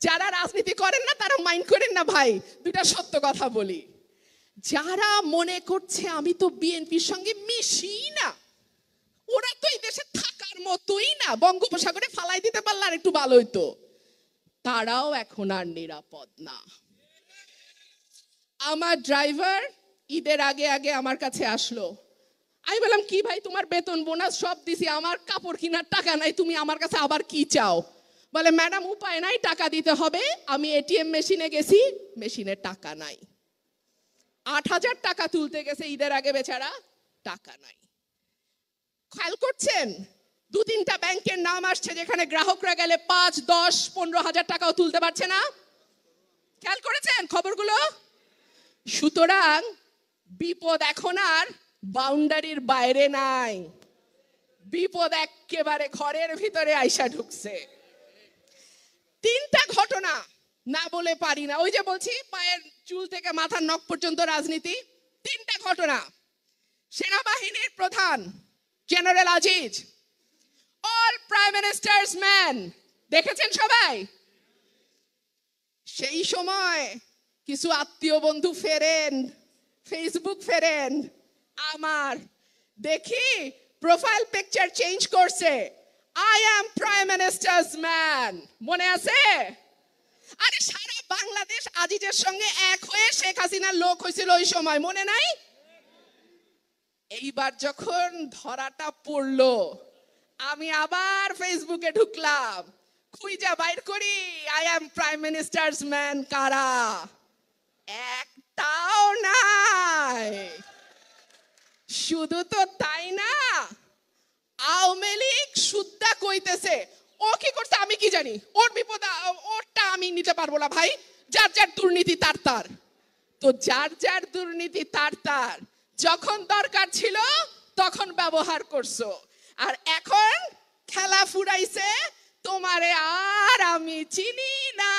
যারা রাজনীতি করেন না তারা মাইন্ড করেন না ভাই, দুইটা সত্য কথা বলি। যারা মনে করছে আমি তো বিএনপির সঙ্গে মিশি না, ওরা তো এই দেশে থাকার মতোই না, বঙ্গোপসাগরে ফালাই দিতে পারলে আর একটু ভালো হইতো, তারাও এখন আর নিরাপদ না। আমার ড্রাইভার ঈদের আগে আগে আমার কাছে আসলো। আমি বললাম কি ভাই, তোমার বেতন বোনাস সব দিছি, আমার কাপড় কেনার টাকা নাই, তুমি আমার কাছে আবার কি চাও? বলে ম্যাডাম উপায় নাই, টাকা দিতে হবে। আমি এটিএম মেশিনে গেছি, মেশিনে টাকা নাই। ৮,০০০ টাকা তুলতে গেছে ঈদের আগে, বেচারা টাকা নাই। খেয়াল করছেন, ২-৩টা ব্যাংকের নাম আসছে যেখানে গ্রাহকরা গেলে ৫, ১০, ১৫,০০০ টাকাও তুলতে পারছে না। খেয়াল করেছেন খবরগুলো? সুতরাং বিপদ এখন আর বাউন্ডারির বাইরে নাই, বিপদ একেবারে ঘরের ভিতরে আইসা ঢুকছে। ৩টা ঘটনা না বলে পারি না, ওই যে বলছি পায়ের চুল থেকে মাথার নখ পর্যন্ত রাজনীতি। ৩টা ঘটনা। সেনাবাহিনীর প্রধান general Aziz, all prime ministers man, দেখেছেন সবাই? সেই সময় কিছু আত্মীয় বন্ধু ফেরেন, ফেসবুক ফেরেন আমার, দেখি প্রোফাইল পিকচার চেঞ্জ করছে, I am prime ministers man. মনে আছে? আরে সারা বাংলাদেশ আজিজের সঙ্গে এক হয়ে শেখ হাসিনার লোক হয়েছিল ওই সময়, মনে নাই? এইবার যখন ধরাটা পড়লো, আমি আবার ফেসবুকে ঢুকলাম, খুঁজা বাইর করি I am prime ministers man কারা, একটাও নাই। শুধু তো তাই না, আওয়ামী লীগ সুদ্ধা কইতেছে ও কি করছে আমি কি জানি, ওর বিপদ ওরটা আমি নিতে পারবো না ভাই, যার যার দুর্নীতি তার তার। তো যার যার দুর্নীতি তার তার, যখন দরকার ছিল তখন ব্যবহার করছো, আর এখন খেলা ফুরাইছে, তোমারে আর আমি চিনি না।